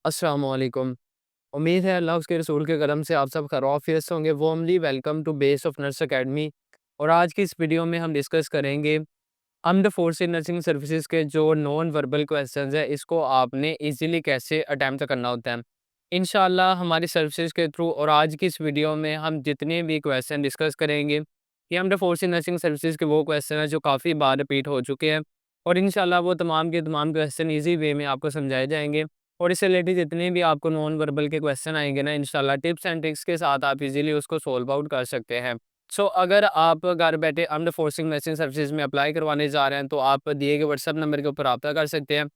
अस्सलाम वालेकुम। उम्मीद है अल्लाह उसके रसूल के करम से आप सब खैरियत से होंगे। Warmly welcome to Base of Nurse Academy. और आज की इस वीडियो में हम डिस्कस करेंगे आर्म्ड फोर्सेस नर्सिंग सर्विसेज के जो नॉन वर्बल क्वेश्चंस है, इसको आपने इजीली कैसे अटेम्प्ट करना होता है। इंशाल्लाह हमारी सर्विसेज के थ्रू और आज की इस वीडियो में हम जितने भी क्वेश्चन डिस्कस करेंगे, ये आर्म्ड फोर्सेस नर्सिंग सर्विसेज के वो क्वेश्चन हैं जो काफ़ी बार रिपीट हो चुके हैं। और इंशाल्लाह वो तमाम के तमाम क्वेश्चन ईजी वे में आपको समझाए जाएंगे। और इससे रिलेटेड जितने भी आपको नॉन वर्बल के क्वेश्चन आएंगे ना, इंशाल्लाह टिप्स एंड ट्रिक्स के साथ आप इजीली उसको सोल्व आउट कर सकते हैं। अगर आप घर बैठे आर्म्ड फोर्सिंग नर्सिंग सर्विसेज में अप्लाई करवाने जा रहे हैं, तो आप दिए गए व्हाट्सएप नंबर के ऊपर रब्ता कर सकते हैं।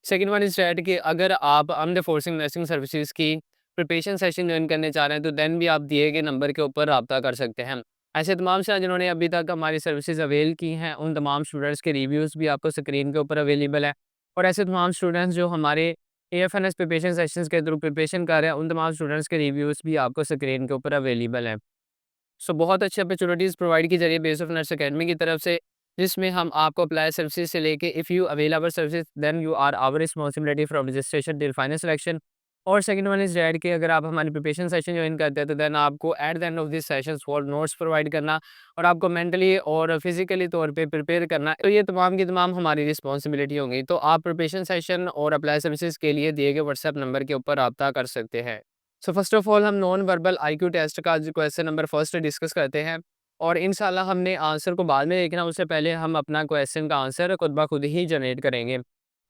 सेकंड वन इज़ दैट कि अगर आप आर्म्ड फोर्सिंग नर्सिंग सर्विसेज की प्रिपरेशन सेशन जॉइन करने चाह रहे हैं, तो देन भी आप दिए गए नंबर के ऊपर रब्ता कर सकते हैं। ऐसे तमाम से जिन्होंने अभी तक हमारी सर्विसेज अवेल की हैं, उन तमाम स्टूडेंट्स के रिव्यूज़ भी आपको स्क्रीन के ऊपर अवेलेबल है। और ऐसे तमाम स्टूडेंट्स जो हमारे एएफएनएस प्रिपरेशन सेशंस के थ्रू प्रिपरेशन कर रहे हैं, उन तमाम स्टूडेंट्स के रिव्यूज़ भी आपको स्क्रीन के ऊपर अवेलेबल हैं। बहुत अच्छी अपॉर्चुनिटीज़ प्रोवाइड की जा रही है बेस ऑफ नर्स अकेडमी की तरफ से, जिसमें हम आपको अप्लाई सर्विसेज से लेके if you avail our services then you are our responsibility from registration till final selection. और सेकंड वन इज़ दैट कि अगर आप हमारी प्रिपरेशन सेशन ज्वाइन करते हैं, तो देन आपको at the end of this sessions for notes provide करना और आपको मेंटली और फिजिकली तौर पे प्रिपेयर करना, तो ये तमाम की तमाम हमारी रिस्पांसिबिलिटी होंगी। तो आप प्रिपरेशन सेशन और अप्लाई सर्विसेज के लिए दिए गए व्हाट्सएप नंबर के ऊपर रब्ता कर सकते हैं। फर्स्ट ऑफ ऑल हम नॉन वर्बल आईक्यू टेस्ट का जो क्वेश्चन नंबर फर्स्ट डिस्कस करते हैं। और इंशाल्लाह हमने आंसर को बाद में देखना, उससे पहले हम अपना क्वेश्चन का आंसर खुद ब खुद ही जनरेट करेंगे।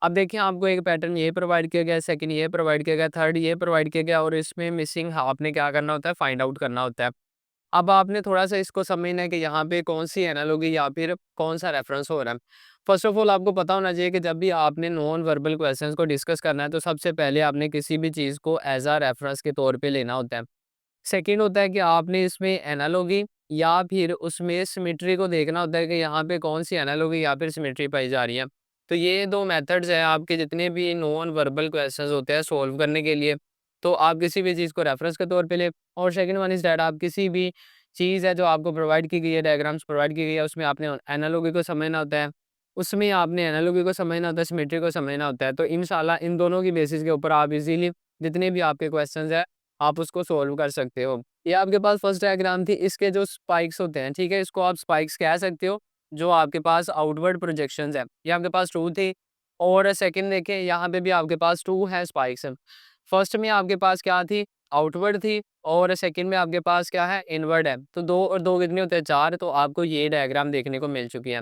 अब देखिए, आपको एक पैटर्न ये प्रोवाइड किया गया है, सेकंड ये प्रोवाइड किया गया, थर्ड ये प्रोवाइड किया गया, और इसमें मिसिंग आपने क्या करना होता है, फाइंड आउट करना होता है। अब आपने थोड़ा-सा इसको समझना है कि यहाँ पे कौन-सी एनालॉजी या फिर कौन-सा रेफ़रेंस हो रहा है। फ़र्स्ट ऑफ़ ऑल आपको पता होना चाहिए कि जब भी आपने नॉन वर्बल क्वेश्चंस को डिस्कस करना है, तो सबसे पहले आपने किसी भी चीज़ को एज़ अ रेफ़रेंस के तौर पे लेना होता है। सेकंड होता है कि आपने इसमें एनालॉजी या फिर उसमें सिमेट्री को देखना होता है कि यहाँ पे कौन-सी एनालॉजी या फिर सिमेट्री पाई जा रही है। तो ये 2 मेथड्स हैं आपके जितने भी नॉन वर्बल क्वेश्चंस होते हैं सॉल्व करने के लिए। तो आप किसी भी चीज़ को रेफ़रेंस के तौर पे लें। और सेकंड वन इज़ दैट आप किसी भी चीज़ है जो आपको प्रोवाइड की गई है, डायग्राम्स प्रोवाइड की गई है, उसमें आपने एनालॉजी को समझना होता है। उसमें आपने एनालॉजी को समझना होता है, सिमेट्री को समझना होता है। तो इंशाल्लाह इन दोनों की बेसिस के ऊपर आप इज़ीली जितने भी आपके क्वेश्चंस हैं, आप उसको सॉल्व कर सकते हो। ये आपके पास फर्स्ट डायग्राम थी, इसके जो स्पाइक्स होते हैं, ठीक है? इसको आप स्पाइक्स कह सकते हो, जो आपके पास आउटवर्ड प्रोजेक्शंस है। ये आपके पास 2 थी। और सेकंड देखें, यहाँ पे भी आपके पास 2 है स्पाइक्स। फर्स्ट में आपके पास क्या थी? आउटवर्ड थी। और सेकंड में आपके पास क्या है? इनवर्ड है। तो 2 और 2 कितने होते हैं? 4। तो आपको ये डायग्राम देखने को मिल चुकी है।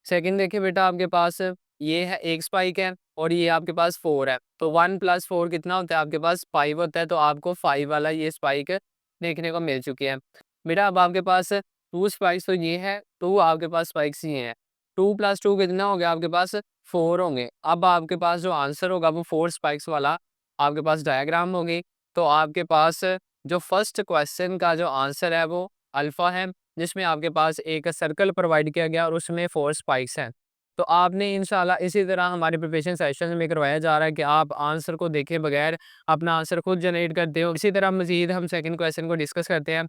सेकंड देखिए बेटा, आपके पास ये है 1 स्पाइक है और ये आपके पास 4 है। तो 1 + 4 कितना होता है? आपके पास 5 होता है। तो आपको 5 वाला ये स्पाइक देखने को मिल चुकी है। बेटा अब आपके पास 2 स्पाइक्स तो ये है, 2 आपके पास स्पाइक्स ये हैं। 2 + 2 कितना हो गया? आपके पास 4 होंगे। अब आपके पास जो आंसर होगा वो 4 स्पाइक्स वाला आपके पास डायग्राम होगी। तो आपके पास जो फर्स्ट क्वेश्चन का जो आंसर है वो अल्फ़ा है, जिसमें आपके पास एक सर्कल प्रोवाइड किया गया और उसमें 4 स्पाइक्स हैं। तो आपने इंशाल्लाह इसी तरह हमारे प्रिपरेशन सेशन में करवाया जा रहा है कि आप आंसर को देखे बगैर अपना आंसर खुद जनरेट करते हो। इसी तरह मज़ीद हम सेकंड क्वेश्चन को डिस्कस करते हैं।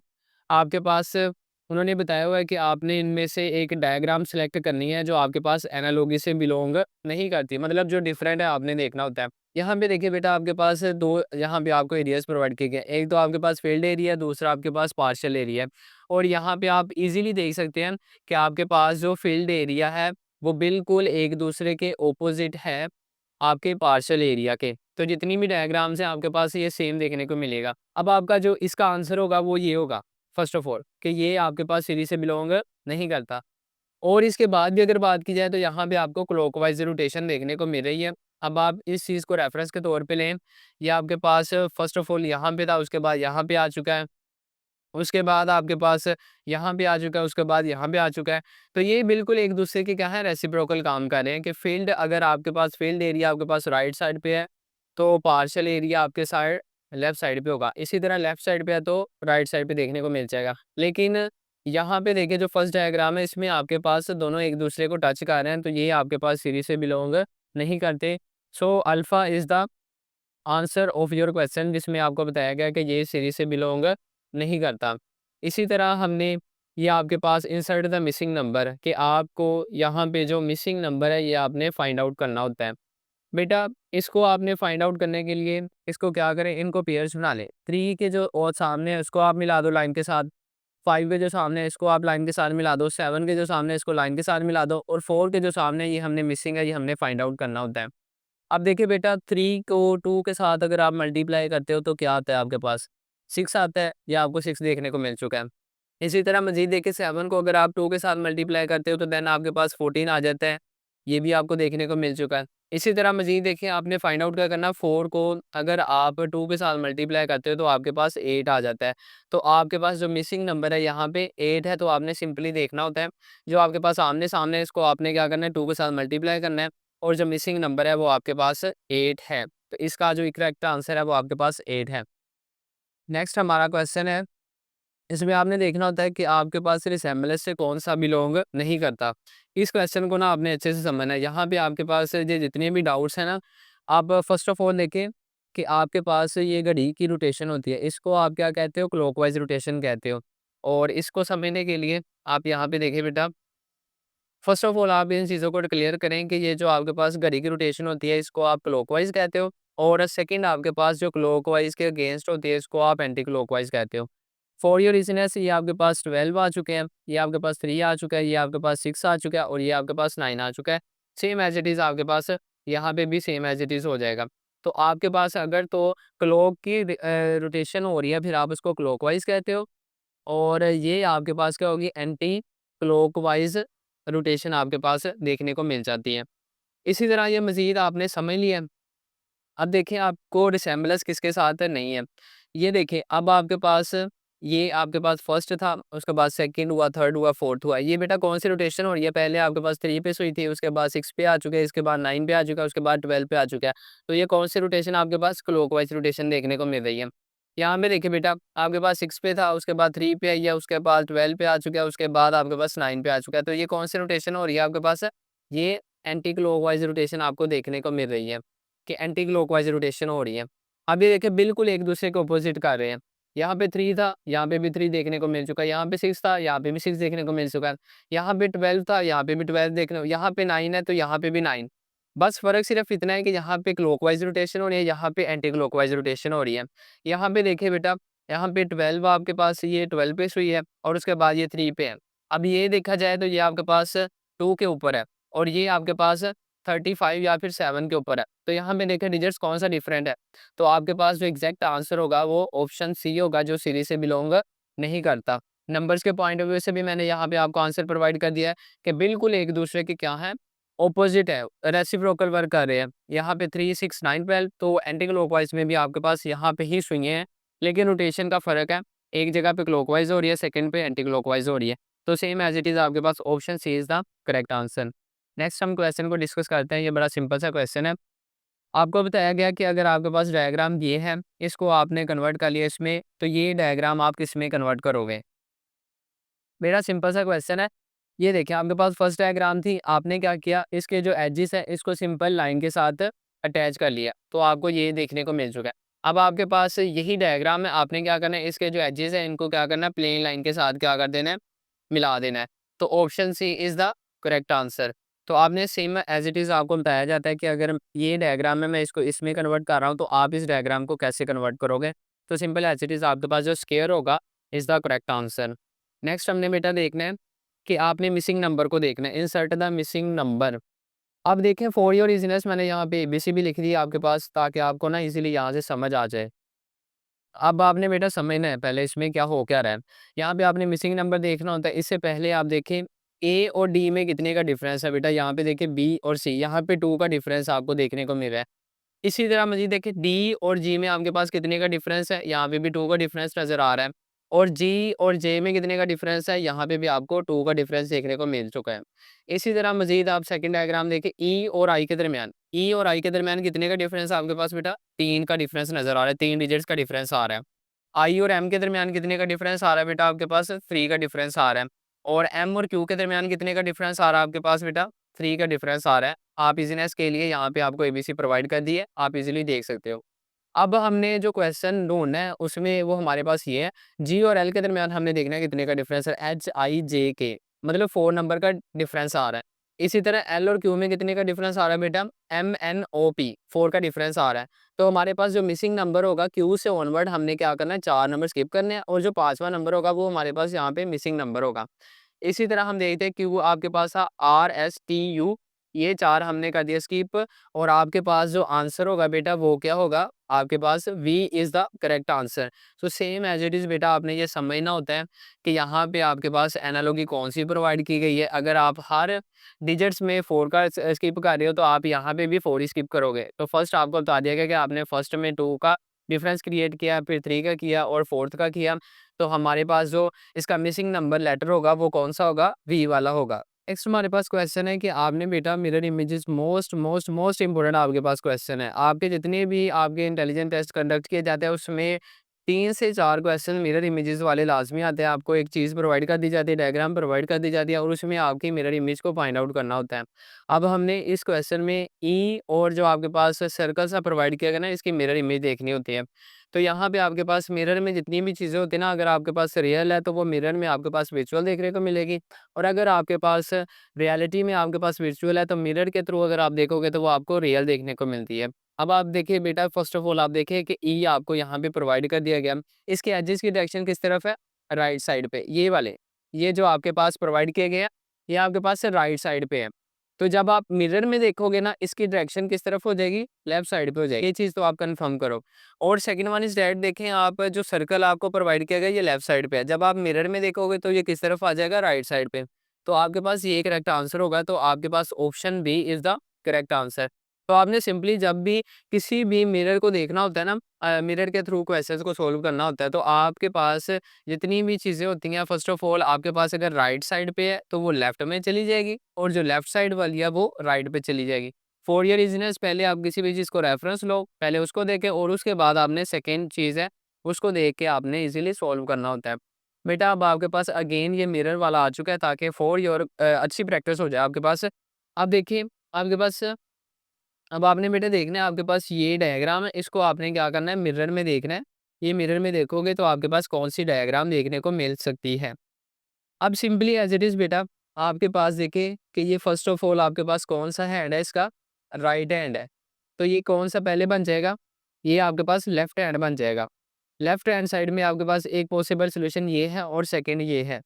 आपके पास उन्होंने बताया हुआ है कि आपने इनमें से एक डायग्राम सेलेक्ट करनी है जो आपके पास एनालॉजी से बिलॉन्ग नहीं करती, मतलब जो डिफरेंट है आपने देखना होता है। यहाँ पे देखिए बेटा, आपके पास 2 यहाँ पे आपको एरियाज़ प्रोवाइड किए गए हैं। एक तो आपके पास फील्ड एरिया है, दूसरा आपके पास पार्शियल एरिया है। और यहाँ पे आप इज़िली देख सकते हैं कि आपके पास जो फील्ड एरिया है, वो बिल्कुल एक दूसरे के ऑपोज़िट है आपके पार्शियल एरिया के। तो जितनी भी डायग्राम्स हैं आपके पास ये सेम देखने को मिलेगा। अब आपका जो इसका आंसर होगा वो ये होगा, फर्स्ट ऑफ ऑल कि ये आपके पास सीरीज़ से बिलॉन्ग नहीं करता। और इसके बाद भी अगर बात की जाए, तो यहाँ पे आपको क्लॉकवाइज़ रोटेशन देखने को मिल रही है। अब आप इस चीज़ को रेफ़रेंस के तौर पे लें। ये आपके पास फर्स्ट ऑफ ऑल यहाँ पे था, उसके बाद यहाँ पे आ चुका है। उसके बाद आपके पास यहाँ पे आ चुका है, उसके बाद यहाँ पे आ चुका है। तो ये बिल्कुल एक दूसरे के क्या है, रेसिप्रोकल काम कर रहे हैं कि फ़ील्ड अगर आपके पास फ़ील्ड एरिया आपके पास राइट साइड पे है, तो पार्शियल एरिया आपके साइड लेफ्ट साइड पे होगा। इसी तरह लेफ्ट साइड पे है तो राइट साइड पे देखने को मिल जाएगा। लेकिन यहाँ पे देखिए, जो फर्स्ट डायग्राम है इसमें आपके पास दोनों एक दूसरे को टच कर रहे हैं, तो ये आपके पास सीरीज़ से बिलॉन्ग नहीं करते। Alpha is the answer of your question, जिसमें आपको बताया गया कि ये सीरीज से बिलोंग नहीं करता। इसी तरह हमने ये आपके पास इंसर्ट द मिसिंग नंबर कि आपको यहाँ पे जो मिसिंग नंबर है ये आपने फाइंड आउट करना होता है। बेटा इसको आपने फाइंड आउट करने के लिए इसको क्या करें, इनको पेयर्स बना लें। 3 के जो और सामने है उसको आप मिला दो लाइन के साथ, 5 के जो सामने है इसको आप लाइन के साथ मिला दो, 7 के जो सामने है इसको लाइन के साथ मिला दो, और 4 के जो सामने है ये हमने मिसिंग है, ये हमने फाइंड आउट करना होता है। अब देखिए बेटा 3 को 2 के साथ अगर आप मल्टीप्लाई करते हो तो क्या आता है आपके पास? 6 आता है, ये आपको 6 देखने को मिल चुका है। इसी तरह मज़ीद देखिए 7 को अगर आप 2 के साथ मल्टीप्लाई करते हो तो देन आपके पास 14 आ जाता है, ये भी आपको देखने को मिल चुका है। इसी तरह मज़ीद देखिए आपने फाइंड आउट क्या करना, 4 को अगर आप 2 के साथ मल्टीप्लाई करते हो तो आपके पास 8 आ जाता है। तो आपके पास जो मिसिंग नंबर है यहाँ पे 8 है, तो आपने सिंपली देखना होता है, जो आपके पास आमने-सामने है इसको आपने क्या करना है 2 के साथ मल्टीप्लाई करना है, और जो मिसिंग नंबर है वो आपके पास 8 है। तो इसका जो करेक्ट आंसर है वो आपके पास 8 है। नेक्स्ट हमारा क्वेश्चन है, इसमें आपने देखना होता है कि आपके पास रिसेम्बलेंस से कौन-सा बिलॉन्ग नहीं करता। इस क्वेश्चन को ना आपने अच्छे से समझना है। यहाँ पे आपके पास ये जितने भी डाउट्स हैं ना, आप फर्स्ट ऑफ ऑल देखें कि आपके पास ये घड़ी की रोटेशन होती है, इसको आप क्या कहते हो? क्लॉकवाइज़ रोटेशन कहते हो। और इसको समझने के लिए आप यहाँ पे देखिए बेटा, फर्स्ट ऑफ ऑल आप इन चीज़ों को क्लियर करें कि ये जो आपके पास घड़ी की रोटेशन होती है इसको आप क्लॉकवाइज़ कहते हो, और सेकंड आपके पास जो क्लॉकवाइज़ के अगेंस्ट होती है इसको आप एंटी क्लॉकवाइज़ कहते हो। फॉर योर रीजनेस ये आपके पास 12 आ चुके हैं, ये आपके पास 3 आ चुका है, ये आपके पास 6 आ चुका है, और ये आपके पास 9 आ चुका है। सेम एज़ इट इज़ आपके पास यहाँ पे भी सेम एज़ इट इज़ हो जाएगा। तो आपके पास अगर तो क्लॉक की रोटेशन हो रही है फिर आप उसको क्लॉकवाइज़ कहते हो, और ये आपके पास क्या होगी? एंटी क्लॉकवाइज़ रोटेशन आपके पास देखने को मिल जाती है। इसी तरह ये मज़ीद आपने समझ लिया। अब देखिए आपको रिसेम्बलेंस किसके साथ नहीं है। ये देखिए अब आपके पास ये आपके पास फर्स्ट था, उसके बाद सेकंड हुआ, थर्ड हुआ, फोर्थ हुआ। ये बेटा कौन सी रोटेशन हो रही है? पहले आपके पास 3 पे सुई थी, उसके बाद 6 पे आ चुके हैं, इसके बाद 9 पे आ चुका है, उसके बाद 12 पे आ चुका है। तो ये कौन सी रोटेशन आपके पास? क्लॉकवाइज़ रोटेशन देखने को मिल रही है। यहाँ पे देखिए बेटा आपके पास 6 पे था, उसके बाद 3 पे आई है, उसके बाद 12 पे आ चुका है, उसके बाद आपके पास 9 पे आ चुका है। तो ये कौन सी रोटेशन हो रही है आपके पास? ये एंटी क्लॉकवाइज़ रोटेशन आपको देखने को मिल रही है, कि एंटी क्लॉकवाइज़ रोटेशन हो रही है। अब ये देखिए बिल्कुल एक दूसरे के अपोज़िट कर रहे हैं। यहाँ पे 3 था, यहाँ पे भी 3 देखने को मिल चुका है, यहाँ पे 6 था, यहाँ पे भी 6 देखने को मिल चुका है, यहाँ पे 12 था, यहाँ पे भी 12 देखने, यहाँ पे 9 है तो यहाँ पे भी 9। बस फ़र्क सिर्फ़ इतना है कि यहाँ पे क्लॉकवाइज़ रोटेशन हो रही है, यहाँ पे एंटी क्लॉकवाइज़ रोटेशन हो रही है। यहाँ पे देखिए बेटा, यहाँ पे 12 आपके पास ये 12 पे सुई है, और उसके बाद ये 3 पे है। अब ये देखा जाए तो ये आपके पास 2 के ऊपर है, और ये आपके पास 35 या फिर 7 के ऊपर है। तो यहाँ पे देखिए डिजिट्स कौन-सा डिफरेंट है। तो आपके पास जो एग्ज़ैक्ट आंसर होगा वो ऑप्शन सी होगा, जो सीरीज़ से बिलॉन्ग नहीं करता। नंबर्स के पॉइंट ऑफ व्यू से भी मैंने यहाँ पे आपको आंसर प्रोवाइड कर दिया है कि बिल्कुल एक-दूसरे के क्या हैं, ऑपोज़िट है, रेसिप्रोकल वर्क कर रहे हैं। यहाँ पे 3, 6, 9, 12 तो एंटी क्लॉकवाइज़ में भी आपके पास यहाँ पे ही सुइयाँ हैं, लेकिन रोटेशन का फ़र्क है। एक जगह पे क्लॉकवाइज़ हो रही है, सेकंड पे एंटी क्लॉकवाइज़ हो रही है। तो सेम एज़ इट इज़ आपके पास option C is the correct answer. Next हम क्वेश्चन को डिस्कस करते हैं, ये बड़ा सिंपल सा क्वेश्चन है। आपको बताया गया कि अगर आपके पास डायग्राम ये है, इसको आपने कन्वर्ट कर लिया इसमें, तो ये डायग्राम आप किसमें कन्वर्ट करोगे? मेरा सिंपल सा क्वेश्चन है, ये देखिए आपके पास फर्स्ट डायग्राम थी, आपने क्या किया इसके जो एजेस है इसको सिंपल लाइन के साथ अटैच कर लिया, तो आपको ये देखने को मिल चुका है। अब आपके पास यही डायग्राम है, आपने क्या करना है इसके जो एजेस है इनको क्या करना है प्लेन लाइन के साथ क्या कर देना है, मिला देना है। तो option C is the correct answer. तो आपने सेम एज़ इट इज़ आपको बताया जाता है कि अगर ये डायग्राम है मैं इसको इसमें कन्वर्ट कर रहा हूँ, तो आप इस डायग्राम को कैसे कन्वर्ट करोगे? तो सिंपल एज़ इट इज़ आपके पास जो स्क्वायर होगा is the correct answer. Next हमने बेटा देखना है कि आपने मिसिंग नंबर को देखना है, इंसर्ट द मिसिंग नंबर। अब देखें फॉर योर इज़ीनेस मैंने यहाँ पे एबीसी भी लिख दी है आपके पास, ताकि आपको ना इज़िली यहाँ से समझ आ जाए। अब आपने बेटा समझना है पहले इसमें क्या हो क्या रहा है। यहाँ पे आपने मिसिंग नंबर देखना होता है, इससे पहले आप देखें ए और डी में कितने का डिफरेंस है बेटा, यहाँ पे देखिए बी और सी, यहाँ पे 2 का डिफरेंस आपको देखने को मिल रहा है। इसी तरह मज़ीद देखिए डी और जी में आपके पास कितने का डिफरेंस है, यहाँ पे भी 2 का डिफरेंस नज़र आ रहा है, और जी और जे में कितने का डिफरेंस है, यहाँ पे भी आपको 2 का डिफरेंस देखने को मिल चुका है। इसी तरह मज़ीद आप सेकंड डायग्राम देखिए ई और आई के दरमियान, ई और आई के दरमियान कितने का डिफरेंस है आपके पास बेटा, 3 का डिफरेंस नज़र आ रहा है, 3 डिजिट्स का डिफरेंस आ रहा है। आई और एम के दरमियान कितने का डिफरेंस आ रहा है बेटा आपके पास, 3 का डिफरेंस आ रहा है, और एम और क्यू के दरमियान कितने का डिफरेंस आ रहा है आपके पास बेटा, 3 का डिफरेंस आ रहा है। आप इज़ीनेस के लिए यहाँ पे आपको एबीसी प्रोवाइड कर दी है, आप इज़िली देख सकते हो। अब हमने जो क्वेश्चन ढूँढना है उसमें वो हमारे पास ये है, जी और एल के दरमियान हमने देखना है कितने का डिफरेंस है, एच, आई, जे के, मतलब 4 नंबर का डिफरेंस आ रहा है। इसी तरह एल और क्यू में कितने का डिफरेंस आ रहा है बेटा, MNOP 4 का डिफरेंस आ रहा है। तो हमारे पास जो मिसिंग नंबर होगा क्यू से ऑनवर्ड हमने क्या करना है, 4 नंबर स्किप करने हैं, और जो 5वां नंबर होगा वो हमारे पास यहाँ पे मिसिंग नंबर होगा। इसी तरह हम देखते हैं क्यू आपके पास था RSTU, ये 4 हमने कर दिया स्किप, और आपके पास जो आंसर होगा बेटा वो क्या होगा, आपके पास B is the correct answer. So same as it is बेटा आपने ये समझना होता है कि यहाँ पे आपके पास एनालॉगी कौन-सी प्रोवाइड की गई है। अगर आप हर डिजिट्स में 4 का स्किप कर रहे हो तो आप यहाँ पे भी 4 ही स्किप करोगे। तो फर्स्ट आपको बता दिया गया कि आपने फर्स्ट में 2 का डिफरेंस क्रिएट किया, फिर 3 का किया और 4th का किया। तो हमारे पास जो इसका मिसिंग नंबर लेटर होगा वो कौन-सा होगा? वी वाला होगा। नेक्स्ट हमारे पास क्वेश्चन है कि आपने बेटा mirror images most most most important आपके पास क्वेश्चन है। आपके जितने भी आपके इंटेलिजेंट टेस्ट कंडक्ट किए जाते हैं उसमें 3 से 4 क्वेश्चन मिरर इमेजेस वाले लाज़मी आते हैं। आपको एक चीज़ प्रोवाइड कर दी जाती है, डायग्राम प्रोवाइड कर दी जाती है और उसमें आपकी मिरर इमेज को फाइंड आउट करना होता है। अब हमने इस क्वेश्चन में ई और जो आपके पास सर्कल सा प्रोवाइड किया गया ना, इसकी मिरर इमेज देखनी होती है। तो यहाँ पे आपके पास मिरर में जितनी भी चीज़ें होती हैं ना, अगर आपके पास रियल है तो वो मिरर में आपके पास विजुअल देखने को मिलेगी, और अगर आपके पास रियलिटी में आपके पास विजुअल है तो मिरर के थ्रू अगर आप देखोगे तो वो आपको रियल देखने को मिलती है। अब आप देखिए बेटा, फर्स्ट ऑफ ऑल आप देखिए कि ई आपको यहाँ पे प्रोवाइड कर दिया गया। इसके एजेस की डायरेक्शन किस तरफ है? राइट साइड पे, ये वाले, ये जो आपके पास प्रोवाइड किए गए हैं, ये आपके पास राइट साइड पे है। तो जब आप मिरर में देखोगे ना, इसकी डायरेक्शन किस तरफ हो जाएगी? लेफ्ट साइड पे हो जाएगी। ये चीज़ तो आप कंफर्म करो। और सेकंड वन इज़ दैट, देखें आप जो सर्कल आपको प्रोवाइड किया गया ये लेफ्ट साइड पे है। जब आप मिरर में देखोगे तो ये किस तरफ आ जाएगा? राइट साइड पे। तो आपके पास ये करेक्ट आंसर होगा, तो आपके पास option B is the correct answer. तो आपने सिंपली जब भी किसी भी मिरर को देखना होता है ना, मिरर के थ्रू क्वेश्चंस को सॉल्व करना होता है, तो आपके पास जितनी भी चीज़ें होती हैं, फर्स्ट ऑफ ऑल आपके पास अगर राइट साइड पे है तो वो लेफ्ट में चली जाएगी, और जो लेफ्ट साइड वाली है वो राइट पे चली जाएगी। फॉर योर इज़ीनेस पहले आप किसी भी चीज़ को रेफरेंस लो, पहले उसको देखें और उसके बाद आपने सेकंड चीज़ है उसको देख के आपने इजीली सॉल्व करना होता है। बेटा अब आपके पास अगेन ये मिरर वाला आ चुका है ताकि फॉर योर अच्छी प्रैक्टिस हो जाए आपके पास। अब देखिए आपके पास, अब आपने बेटा देखना है आपके पास ये डायग्राम है, इसको आपने क्या करना है, मिरर में देखना है। ये मिरर में देखोगे तो आपके पास कौन-सी डायग्राम देखने को मिल सकती है। अब सिंपली एज़ इट इज़ बेटा, आपके पास देखिए कि ये फर्स्ट ऑफ ऑल आपके पास कौन-सा हैंड है इसका? राइट हैंड है। तो ये कौन-सा पहले बन जाएगा? ये आपके पास लेफ्ट हैंड बन जाएगा। लेफ्ट हैंड साइड में आपके पास एक पॉसिबल सॉल्यूशन ये है और सेकंड ये है।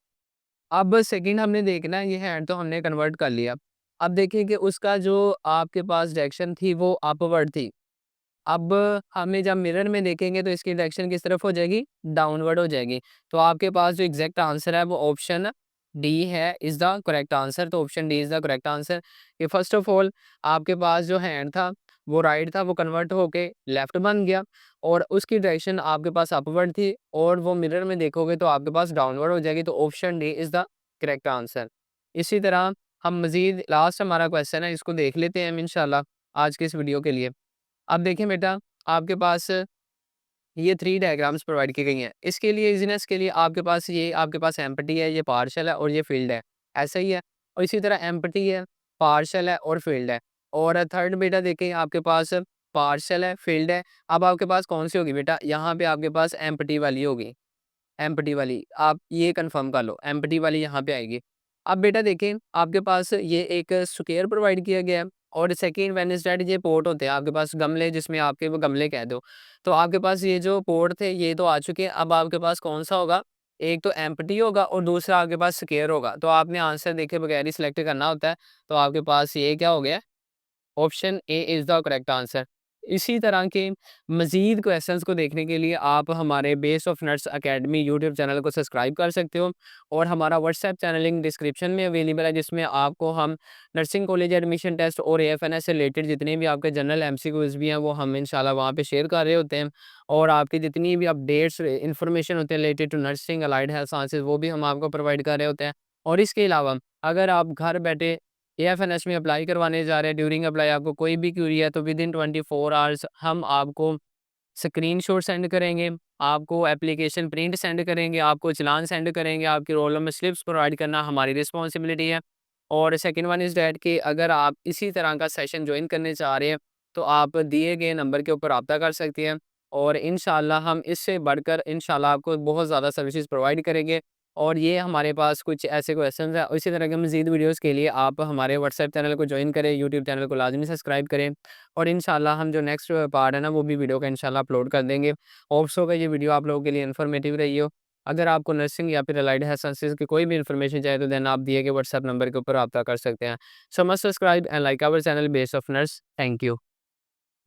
अब सेकंड हमने देखना है, ये हैंड तो हमने कन्वर्ट कर लिया। अब देखिए कि उसका जो आपके पास डायरेक्शन थी वो अपवर्ड थी। अब हमें जब मिरर में देखेंगे तो इसकी डायरेक्शन किस तरफ हो जाएगी? डाउनवर्ड हो जाएगी। तो आपके पास जो एग्ज़ैक्ट आंसर है वो ऑप्शन डी है इज़ द करेक्ट आंसर। तो option D is the correct answer. कि फर्स्ट ऑफ ऑल आपके पास जो हैंड था वो राइट था, वो कन्वर्ट होके लेफ्ट बन गया, और उसकी डायरेक्शन आपके पास अपवर्ड थी, और वो मिरर में देखोगे तो आपके पास डाउनवर्ड हो जाएगी। तो option D is the correct answer. इसी तरह हम मज़ीद लास्ट हमारा क्वेश्चन है, इसको देख लेते हैं हम इंशाल्लाह आज के इस वीडियो के लिए। अब देखिए बेटा, आपके पास ये 3 डायग्राम्स प्रोवाइड की गई हैं। इसके लिए ईज़ीनेस के लिए आपके पास ये आपके पास एम्प्टी है, ये पार्शियल है और ये फील्ड है, ऐसा ही है। और इसी तरह एम्प्टी है, पार्शियल है और फील्ड है। और थर्ड बेटा देखिए आपके पास पार्शियल है, फील्ड है। अब आपके पास कौन-सी होगी बेटा? यहाँ पे आपके पास एम्प्टी वाली होगी। एम्प्टी वाली, आप ये कन्फर्म कर लो, एम्प्टी वाली यहाँ पे आएगी। अब बेटा देखें, आपके पास ये एक स्क्वायर प्रोवाइड किया गया है, और सेकंड व्हेन इज़ दैट ये पोर्ट होते हैं आपके पास, गमले जिसमें आपके वो गमले कह दो। तो आपके पास ये जो पोर्ट थे ये तो आ चुके हैं, अब आपके पास कौन-सा होगा? एक तो एम्प्टी होगा और दूसरा आपके पास स्क्वायर होगा। तो आपने आंसर देखे बगैर ही सिलेक्ट करना होता है। तो आपके पास ये क्या हो गया? Option A is the correct answer. इसी तरह के मज़ीद क्वेश्चंस को देखने के लिए आप हमारे base of nuts academy YouTube channel को सब्सक्राइब कर सकते हो, और हमारा व्हाट्सएप चैनल लिंक डिस्क्रिप्शन में अवेलेबल है, जिसमें आपको हम नर्सिंग कॉलेज एडमिशन टेस्ट और एएफएनएस से रिलेटेड जितने भी आपके जनरल एमसीक्यूज़ भी हैं वो हम इंशाल्लाह वहाँ पे शेयर कर रहे होते हैं, और आपकी जितनी भी अपडेट्स इन्फॉर्मेशन होते हैं related to nursing allied health sciences वो भी हम आपको प्रोवाइड कर रहे होते हैं। और इसके अलावा अगर आप घर बैठे एएफएनएस में अप्लाई करवाने जा रहे हैं, ड्यूरिंग अप्लाई आपको कोई भी क्यूरी है तो विदिन 24 आवर्स हम आपको स्क्रीनशॉट सेंड करेंगे, आपको एप्लीकेशन प्रिंट सेंड करेंगे, आपको चालान सेंड करेंगे, आपकी रोल नंबर स्लिप्स प्रोवाइड करना हमारी रिस्पॉन्सिबिलिटी है। और सेकंड वन इज़ दैट कि अगर आप इसी तरह का सेशन ज्वाइन करने चाह रहे हैं तो आप दिए गए नंबर के ऊपर रब्ता कर सकते हैं, और इंशाल्लाह हम इससे बढ़कर इंशाल्लाह आपको बहुत ज़्यादा सर्विसेज प्रोवाइड करेंगे। और ये हमारे पास कुछ ऐसे क्वेश्चंस हैं। इसी तरह के मज़ीद वीडियोज़ के लिए आप हमारे व्हाट्सएप चैनल को जॉइन करें, यूट्यूब चैनल को लाज़मी सब्सक्राइब करें और इंशाल्लाह हम जो नेक्स्ट पार्ट है ना, वो भी वीडियो का इंशाल्लाह अपलोड कर देंगे। होप्स होगा ये वीडियो आप लोगों के लिए इन्फॉर्मेटिव रही हो। अगर आपको नर्सिंग या फिर अलाइड हेल्थ साइंसेज़ की कोई भी इन्फॉर्मेशन चाहिए तो देन आप दिए गए व्हाट्सएप नंबर के ऊपर रब्ता कर सकते हैं। So must subscribe and like our channel Base of Nurse. Thank you.